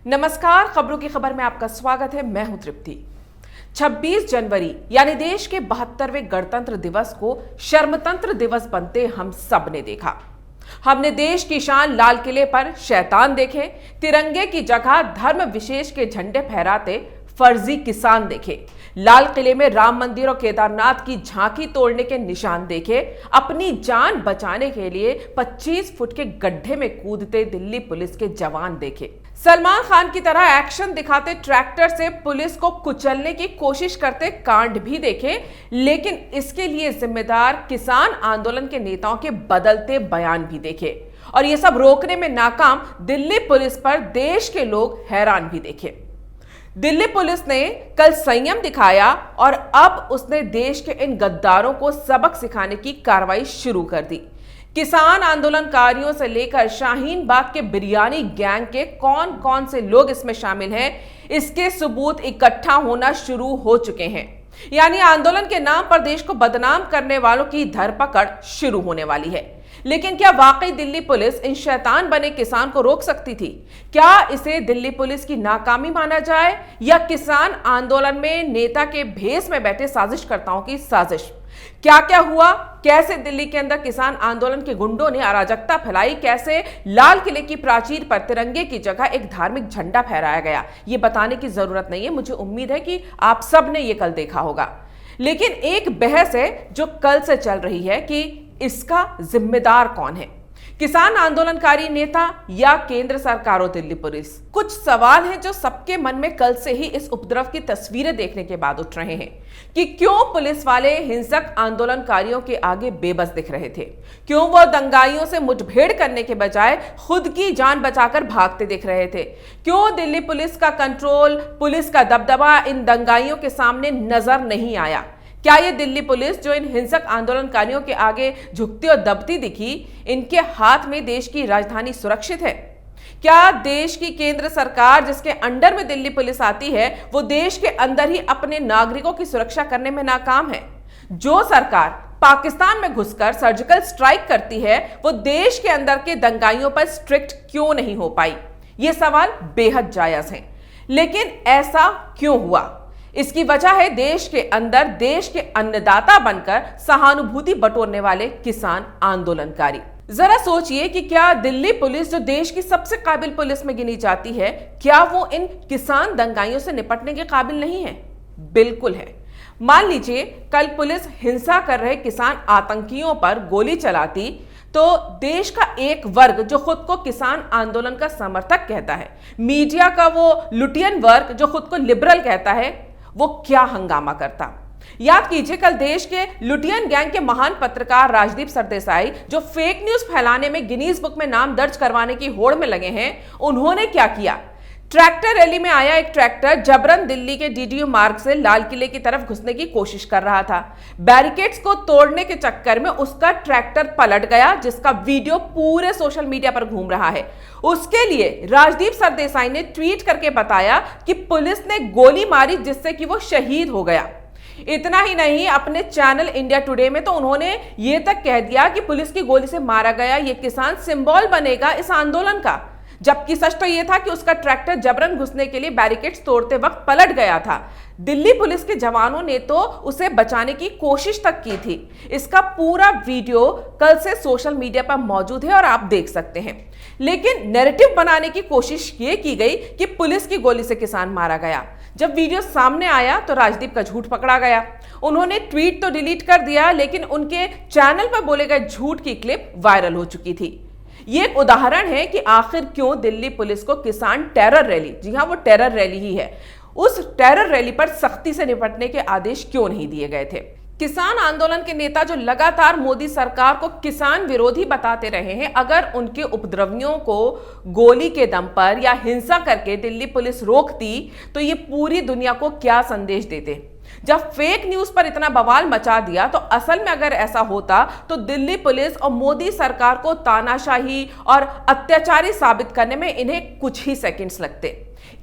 नमस्कार, खबरों की खबर में आपका स्वागत है। मैं हूं तृप्ति। 26 जनवरी यानी देश के 72वें गणतंत्र दिवस को शर्मतंत्र दिवस बनते हम सब ने देखा। हमने देश की शान लाल किले पर शैतान देखे, तिरंगे की जगह धर्म विशेष के झंडे फहराते फर्जी किसान देखे, लाल किले में राम मंदिर और केदारनाथ की झांकी तोड़ने के निशान देखे, अपनी जान बचाने के लिए 25 फुट के गड्ढे में कूदते दिल्ली पुलिस के जवान देखे, सलमान खान की तरह एक्शन दिखाते ट्रैक्टर से पुलिस को कुचलने की कोशिश करते कांड भी देखे। लेकिन इसके लिए जिम्मेदार किसान आंदोलन के नेताओं के बदलते बयान भी देखे और ये सब रोकने में नाकाम दिल्ली पुलिस पर देश के लोग हैरान भी देखे। दिल्ली पुलिस ने कल संयम दिखाया और अब उसने देश के इन गद्दारों को सबक सिखाने की कार्रवाई शुरू कर दी। किसान आंदोलनकारियों से लेकर शाहीन बाग के बिरयानी गैंग के कौन कौन से लोग इसमें शामिल हैं, इसके सबूत इकट्ठा होना शुरू हो चुके हैं। यानी आंदोलन के नाम पर देश को बदनाम करने वालों की धरपकड़ शुरू होने वाली है। लेकिन क्या वाकई दिल्ली पुलिस इन शैतान बने किसान को रोक सकती थी? क्या इसे दिल्ली पुलिस की नाकामी माना जाए या किसान आंदोलन में नेता के भेष में बैठे साजिशकर्ताओं की साजिश? क्या क्या हुआ, कैसे दिल्ली के अंदर किसान आंदोलन के गुंडों ने अराजकता फैलाई, कैसे लाल किले की प्राचीर पर तिरंगे की जगह एक धार्मिक झंडा फहराया गया, ये बताने की जरूरत नहीं है। मुझे उम्मीद है कि आप सब ने ये कल देखा होगा। लेकिन एक बहस है जो कल से चल रही है कि इसका जिम्मेदार कौन है, किसान आंदोलनकारी नेता या केंद्र सरकार और दिल्ली पुलिस? कुछ सवाल हैं जो सबके मन में कल से ही इस उपद्रव की तस्वीरें देखने के बाद उठ रहे हैं कि क्यों पुलिस वाले हिंसक आंदोलनकारियों के आगे बेबस दिख रहे थे, क्यों वो दंगाइयों से मुठभेड़ करने के बजाय खुद की जान बचाकर भागते दिख रहे थे, क्यों दिल्ली पुलिस का कंट्रोल, पुलिस का दबदबा इन दंगाइयों के सामने नजर नहीं आया। क्या ये दिल्ली पुलिस जो इन हिंसक आंदोलनकारियों के आगे झुकती और दबती दिखी, इनके हाथ में देश की राजधानी सुरक्षित है? क्या देश की केंद्र सरकार जिसके अंडर में दिल्ली पुलिस आती है वो देश के अंदर ही अपने नागरिकों की सुरक्षा करने में नाकाम है? जो सरकार पाकिस्तान में घुसकर सर्जिकल स्ट्राइक करती है वो देश के अंदर के दंगाइयों पर स्ट्रिक्ट क्यों नहीं हो पाई? ये सवाल बेहद जायज हैं। लेकिन ऐसा क्यों हुआ? इसकी वजह है देश के अंदर देश के अन्नदाता बनकर सहानुभूति बटोरने वाले किसान आंदोलनकारी। जरा सोचिए कि क्या दिल्ली पुलिस जो देश की सबसे काबिल पुलिस में गिनी जाती है, क्या वो इन किसान दंगाइयों से निपटने के काबिल नहीं है? बिल्कुल है। मान लीजिए कल पुलिस हिंसा कर रहे किसान आतंकियों पर गोली चलाती तो देश का एक वर्ग जो खुद को किसान आंदोलन का समर्थक कहता है, मीडिया का वो लुटियन वर्ग जो खुद को लिबरल कहता है, वो क्या हंगामा करता। याद कीजिए कल देश के लुटियन गैंग के महान पत्रकार राजदीप सरदेसाई जो फेक न्यूज फैलाने में गिनीज बुक में नाम दर्ज करवाने की होड़ में लगे हैं, उन्होंने क्या किया? ट्रैक्टर रैली में आया एक ट्रैक्टर जबरन दिल्ली के डीडीयू मार्ग से लाल किले की तरफ घुसने की कोशिश कर रहा था। बैरिकेड्स को तोड़ने के चक्कर में उसका ट्रैक्टर पलट गया, जिसका वीडियो पूरे सोशल मीडिया पर घूम रहा है। उसके लिए राजदीप सरदेसाई ने ट्वीट करके बताया कि पुलिस ने गोली मारी जिससे कि वो शहीद हो गया। इतना ही नहीं, अपने चैनल इंडिया टुडे में तो उन्होंने ये तक कह दिया कि पुलिस की गोली से मारा गया ये किसान सिंबल बनेगा इस आंदोलन का, जबकि सच तो यह था कि उसका ट्रैक्टर जबरन घुसने के लिए बैरिकेड्स तोड़ते वक्त पलट गया था। दिल्ली पुलिस के जवानों ने तो उसे बचाने की कोशिश तक की थी। इसका पूरा वीडियो कल से सोशल मीडिया पर मौजूद है और आप देख सकते हैं। लेकिन नैरेटिव बनाने की कोशिश ये की गई कि पुलिस की गोली से किसान मारा गया। जब वीडियो सामने आया तो राजदीप का झूठ पकड़ा गया। उन्होंने ट्वीट तो डिलीट कर दिया, लेकिन उनके चैनल पर बोले गए झूठ की क्लिप वायरल हो चुकी थी। ये एक उदाहरण है कि आखिर क्यों दिल्ली पुलिस को किसान टेरर रैली, जी हां वो टेरर रैली ही है, उस टेरर रैली पर सख्ती से निपटने के आदेश क्यों नहीं दिए गए थे। किसान आंदोलन के नेता जो लगातार मोदी सरकार को किसान विरोधी बताते रहे हैं, अगर उनके उपद्रवियों को गोली के दम पर या हिंसा करके दिल्ली पुलिस रोकती तो ये पूरी दुनिया को क्या संदेश देते? जब फेक न्यूज पर इतना बवाल मचा दिया तो असल में अगर ऐसा होता तो दिल्ली पुलिस और मोदी सरकार को तानाशाही और अत्याचारी साबित करने में इन्हें कुछ ही सेकंड्स लगते।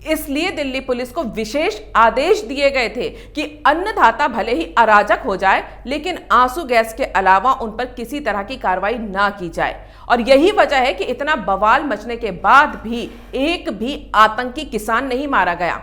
इसलिए दिल्ली पुलिस को विशेष आदेश दिए गए थे कि अन्नदाता भले ही अराजक हो जाए लेकिन आंसू गैस के अलावा उन पर किसी तरह की कार्रवाई ना की जाए। और यही वजह है कि इतना बवाल मचने के बाद भी एक भी आतंकी किसान नहीं मारा गया।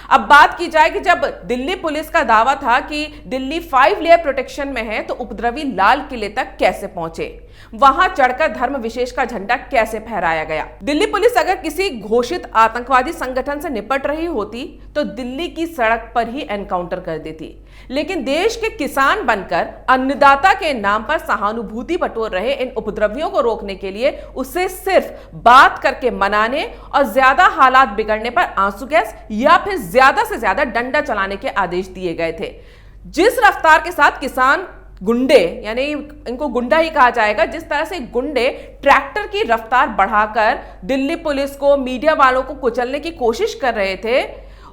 अब बात की जाए कि जब दिल्ली पुलिस का दावा था कि दिल्ली 5 लेयर प्रोटेक्शन में है तो उपद्रवी लाल किले तक कैसे पहुंचे, वहां चढ़कर धर्म विशेष का झंडा कैसे फहराया गया। दिल्ली पुलिस अगर किसी घोषित आतंकवादी संगठन से निपट रही होती तो दिल्ली की सड़क पर ही एनकाउंटर कर देती, लेकिन देश के किसान बनकर अन्नदाता के नाम पर सहानुभूति बटोर रहे इन उपद्रवियों को रोकने के लिए उसे सिर्फ बात करके मनाने और ज्यादा हालात बिगड़ने पर आंसू गैस या फिर ज्यादा से ज्यादा डंडा चलाने के आदेश दिए गए थे। जिस रफ्तार के साथ किसान गुंडे, यानी इनको गुंडा ही कहा जाएगा, जिस तरह से गुंडे ट्रैक्टर की रफ्तार बढ़ाकर दिल्ली पुलिस को, मीडिया वालों को कुचलने की कोशिश कर रहे थे,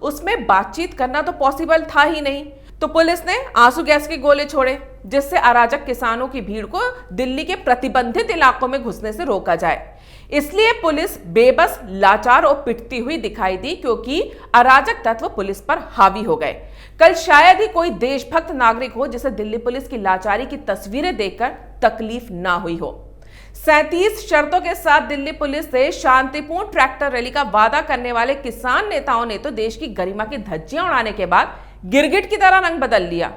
उसमें बातचीत करना तो पॉसिबल था ही नहीं। तो पुलिस ने आंसू गैस के गोले छोड़े जिससे अराजक किसानों की भीड़ को दिल्ली के प्रतिबंधित इलाकों में घुसने से रोका जाए। इसलिए पुलिस बेबस, लाचार और पिटती हुई दिखाई दी क्योंकि अराजक तत्व पुलिस पर हावी हो गए। कल शायद ही कोई देशभक्त नागरिक हो जिसे दिल्ली पुलिस की लाचारी की तस्वीरें देखकर तकलीफ ना हुई हो। 37 शर्तों के साथ दिल्ली पुलिस से शांतिपूर्ण ट्रैक्टर रैली का वादा करने वाले किसान नेताओं ने तो देश की गरिमा की धज्जियां उड़ाने के बाद गिरगिट की तरह रंग बदल लिया।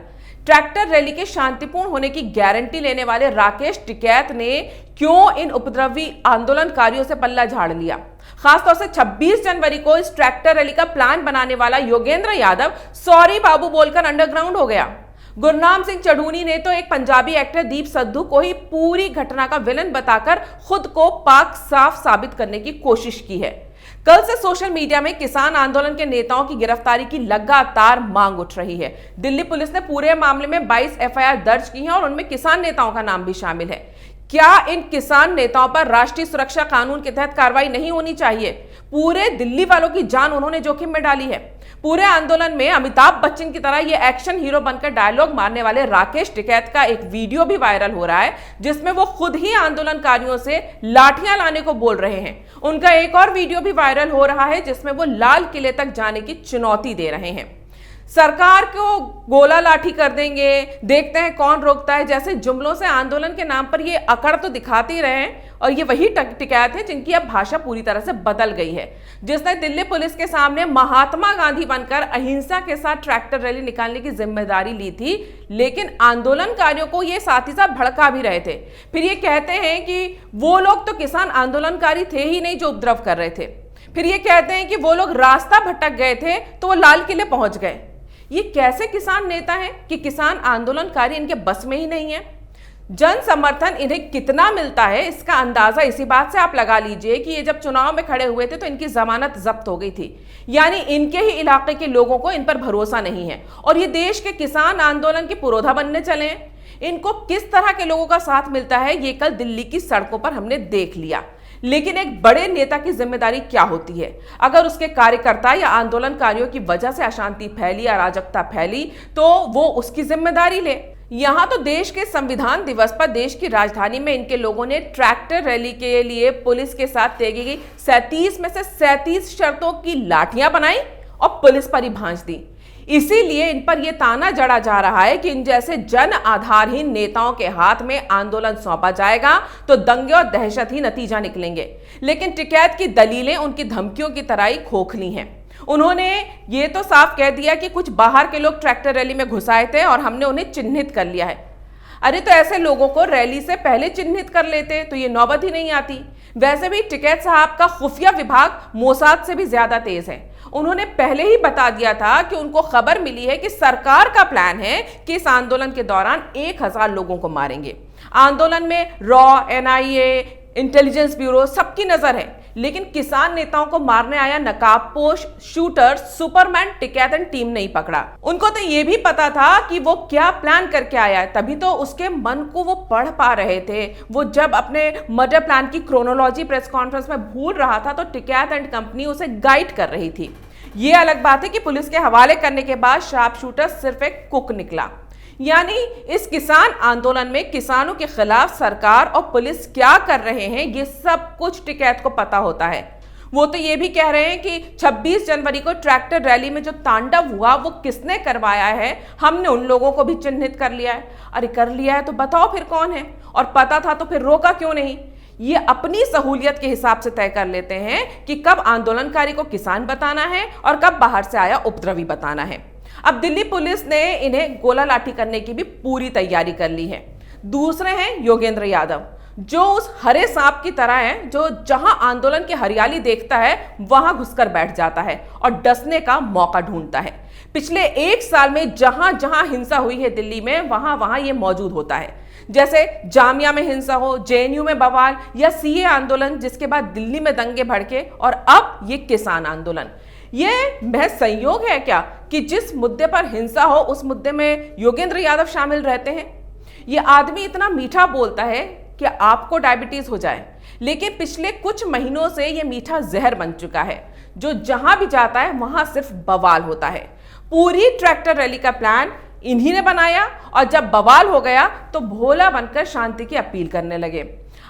ट्रैक्टर रैली के शांतिपूर्ण होने की गारंटी लेने वाले राकेश टिकैत ने क्यों इन उपद्रवी आंदोलनकारियों से पल्ला झाड़ लिया। खासतौर से 26 जनवरी को इस ट्रैक्टर रैली का प्लान बनाने वाला योगेंद्र यादव सॉरी बाबू बोलकर अंडरग्राउंड हो गया। गुरनाम सिंह चढ़ूनी ने तो एक पंजाबी एक्टर दीप सिद्धू को ही पूरी घटना का विलन बताकर खुद को पाक साफ साबित करने की कोशिश की है। कल से सोशल मीडिया में किसान आंदोलन के नेताओं की गिरफ्तारी की लगातार मांग उठ रही है। दिल्ली पुलिस ने पूरे मामले में 22 एफआईआर दर्ज की हैं और उनमें किसान नेताओं का नाम भी शामिल है। क्या इन किसान नेताओं पर राष्ट्रीय सुरक्षा कानून के तहत कार्रवाई नहीं होनी चाहिए? पूरे दिल्ली वालों की जान उन्होंने जोखिम में डाली है। पूरे आंदोलन में अमिताभ बच्चन की तरह ये एक्शन हीरो बनकर डायलॉग मारने वाले राकेश टिकैत का एक वीडियो भी वायरल हो रहा है जिसमें वो खुद ही आंदोलनकारियों से लाठियां लाने को बोल रहे हैं। उनका एक और वीडियो भी वायरल हो रहा है जिसमें वो लाल किले तक जाने की चुनौती दे रहे हैं। सरकार को गोला लाठी कर देंगे, देखते हैं कौन रोकता है जैसे जुमलों से आंदोलन के नाम पर ये अकड़ तो दिखाते ही रहे हैं। और ये वही टिकैत है जिनकी अब भाषा पूरी तरह से बदल गई है, जिसने दिल्ली पुलिस के सामने महात्मा गांधी बनकर अहिंसा के साथ ट्रैक्टर रैली निकालने की जिम्मेदारी ली थी, लेकिन आंदोलनकारियों को ये साथ ही साथ भड़का भी रहे थे। फिर ये कहते हैं कि वो लोग तो किसान आंदोलनकारी थे ही नहीं जो उपद्रव कर रहे थे। फिर ये कहते हैं कि वो लोग रास्ता भटक गए थे तो वो लाल किले पहुंच गए। ये कैसे किसान नेता हैं कि किसान आंदोलनकारी इनके बस में ही नहीं है? जन समर्थन इन्हें कितना मिलता है इसका अंदाजा इसी बात से आप लगा लीजिए कि ये जब चुनाव में खड़े हुए थे तो इनकी जमानत जब्त हो गई थी, यानी इनके ही इलाके के लोगों को इन पर भरोसा नहीं है और ये देश के किसान आंदोलन के पुरोधा बनने चले हैं। इनको किस तरह के लोगों का साथ मिलता है ये कल दिल्ली की सड़कों पर हमने देख लिया। लेकिन एक बड़े नेता की जिम्मेदारी क्या होती है? अगर उसके कार्यकर्ता या आंदोलनकारियों की वजह से अशांति फैली, अराजकता फैली, तो वो उसकी जिम्मेदारी ले। यहां तो देश के संविधान दिवस पर देश की राजधानी में इनके लोगों ने ट्रैक्टर रैली के लिए पुलिस के साथ तय की गई 37 में से 37 शर्तों की लाठियां बनाई और पुलिस पर ही भांज दी। इसीलिए इन पर यह ताना जड़ा जा रहा है कि इन जैसे जन आधारहीन नेताओं के हाथ में आंदोलन सौंपा जाएगा तो दंगे और दहशत ही नतीजा निकलेंगे। लेकिन टिकैत की दलीलें उनकी धमकियों की तरह ही खोखली हैं। उन्होंने ये तो साफ कह दिया कि कुछ बाहर के लोग ट्रैक्टर रैली में घुस आए थे और हमने उन्हें चिन्हित कर लिया है। अरे तो ऐसे लोगों को रैली से पहले चिन्हित कर लेते तो ये नौबत ही नहीं आती। वैसे भी टिकैत साहब का खुफिया विभाग मोसाद से भी ज्यादा तेज है। उन्होंने पहले ही बता दिया था कि उनको खबर मिली है कि सरकार का प्लान है कि इस आंदोलन के दौरान 1000 लोगों को मारेंगे। आंदोलन में रॉ, एनआईए, इंटेलिजेंस ब्यूरो सबकी नजर है, लेकिन किसान नेताओं को मारने आया नकाबपोश shooter Superman Tikait and team नहीं पकड़ा। उनको तो यह भी पता था कि वो क्या प्लान करके आया है, तभी तो उसके मन को वो पढ़ पा रहे थे। वो जब अपने मर्डर प्लान की क्रोनोलॉजी प्रेस कॉन्फ्रेंस में भूल रहा था तो टिकैत एंड कंपनी उसे गाइड कर रही थी। ये अलग बात है कि पुलिस के हवाले करने के बाद शार्प शूटर सिर्फ एक कुक निकला। यानी इस किसान आंदोलन में किसानों के खिलाफ सरकार और पुलिस क्या कर रहे हैं, ये सब कुछ टिकैत को पता होता है। वो तो ये भी कह रहे हैं कि 26 जनवरी को ट्रैक्टर रैली में जो तांडव हुआ वो किसने करवाया है, हमने उन लोगों को भी चिन्हित कर लिया है। अरे कर लिया है तो बताओ फिर कौन है, और पता था तो फिर रोका क्यों नहीं। ये अपनी सहूलियत के हिसाब से तय कर लेते हैं कि कब आंदोलनकारी को किसान बताना है और कब बाहर से आया उपद्रवी बताना है। अब दिल्ली पुलिस ने इन्हें गोला लाठी करने की भी पूरी तैयारी कर ली है। दूसरे हैं योगेंद्र यादव, जो उस हरे सांप की तरह है, जो जहां आंदोलन की हरियाली देखता है वहां घुसकर बैठ जाता है और डसने का मौका ढूंढता है। पिछले 1 साल में जहां जहां हिंसा हुई है दिल्ली में, वहां वहां ये मौजूद होता है। जैसे जामिया में हिंसा हो, जेएनयू में बवाल, या सीए आंदोलन जिसके बाद दिल्ली में दंगे भड़के, और अब ये किसान आंदोलन। ये महज संयोग है क्या कि जिस मुद्दे पर हिंसा हो उस मुद्दे में योगेंद्र यादव शामिल रहते हैं? ये आदमी इतना मीठा बोलता है कि आपको डायबिटीज हो जाए, लेकिन पिछले कुछ महीनों से ये मीठा जहर बन चुका है। जो जहां भी जाता है वहां सिर्फ बवाल होता है। पूरी ट्रैक्टर रैली का प्लान इन्हीं ने बनाया, और जब बवाल हो गया तो भोला बनकर शांति की अपील करने लगे।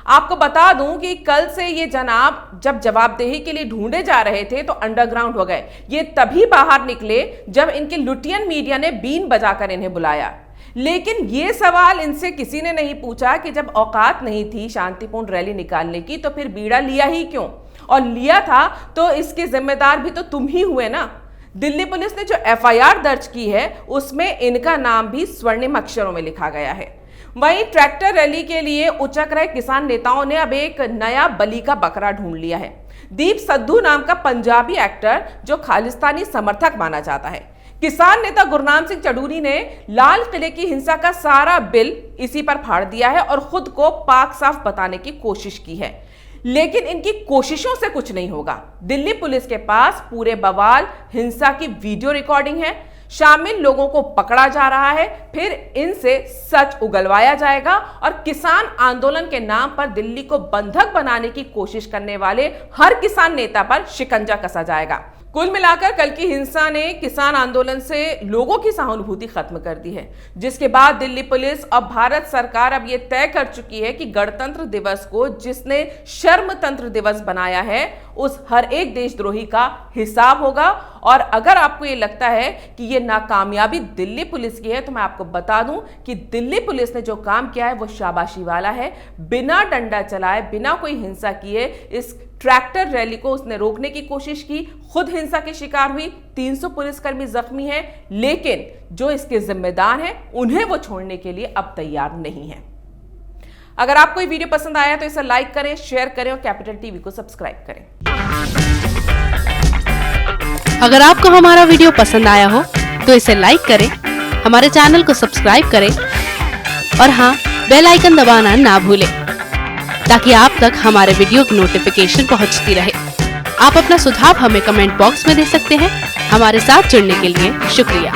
आपको बता दूं कि कल से ये जनाब जब जवाबदेही के लिए ढूंढे जा रहे थे तो अंडरग्राउंड हो गए। ये तभी बाहर निकले जब इनके लुटियन मीडिया ने बीन बजाकर इन्हें बुलाया। लेकिन ये सवाल इनसे किसी ने नहीं पूछा कि जब औकात नहीं थी शांतिपूर्ण रैली निकालने की तो फिर बीड़ा लिया ही क्यों, और लिया था तो इसके जिम्मेदार भी तो तुम ही हुए ना। दिल्ली पुलिस ने जो एफआईआर दर्ज की है उसमें इनका नाम भी स्वर्णिम अक्षरों में लिखा गया है। वहीं ट्रैक्टर रैली के लिए उचक रहे किसान नेताओं ने अब एक नया बलि का बकरा ढूंढ लिया है। दीप सिद्धू नाम का पंजाबी एक्टर जो खालिस्तानी समर्थक माना जाता है। किसान नेता गुरनाम सिंह चडूरी ने लाल किले की हिंसा का सारा बिल इसी पर फाड़ दिया है और खुद को पाक साफ बताने की कोशिश की है। लेकिन इनकी कोशिशों से कुछ नहीं होगा। दिल्ली पुलिस के पास पूरे बवाल हिंसा की वीडियो रिकॉर्डिंग है, शामिल लोगों को पकड़ा जा रहा है, फिर इनसे सच उगलवाया जाएगा और किसान आंदोलन के नाम पर दिल्ली को बंधक बनाने की कोशिश करने वाले हर किसान नेता पर शिकंजा कसा जाएगा। कुल मिलाकर कल की हिंसा ने किसान आंदोलन से लोगों की सहानुभूति खत्म कर दी है, जिसके बाद दिल्ली पुलिस और भारत सरकार अब ये तय कर चुकी है कि गणतंत्र दिवस को जिसने शर्मतंत्र दिवस बनाया है उस हर एक देशद्रोही का हिसाब होगा। और अगर आपको ये लगता है कि ये नाकामयाबी दिल्ली पुलिस की है तो मैं आपको बता दूं कि दिल्ली पुलिस ने जो काम किया है वो शाबाशी वाला है। बिना डंडा चलाए, बिना कोई हिंसा किए इस ट्रैक्टर रैली को उसने रोकने की कोशिश की, खुद हिंसा की शिकार हुई, 300 पुलिसकर्मी जख्मी हैं, लेकिन जो इसके जिम्मेदार हैं उन्हें वो छोड़ने के लिए अब तैयार नहीं है। अगर आपको ये वीडियो पसंद आया तो इसे लाइक करें, शेयर करें और कैपिटल टीवी को सब्सक्राइब करें। अगर आपको हमारा वीडियो पसंद आया हो तो इसे लाइक करें, हमारे चैनल को सब्सक्राइब करें और हाँ, बेल आइकन दबाना ना भूलें ताकि आप तक हमारे वीडियो की नोटिफिकेशन पहुंचती रहे। आप अपना सुझाव हमें कमेंट बॉक्स में दे सकते हैं। हमारे साथ जुड़ने के लिए शुक्रिया।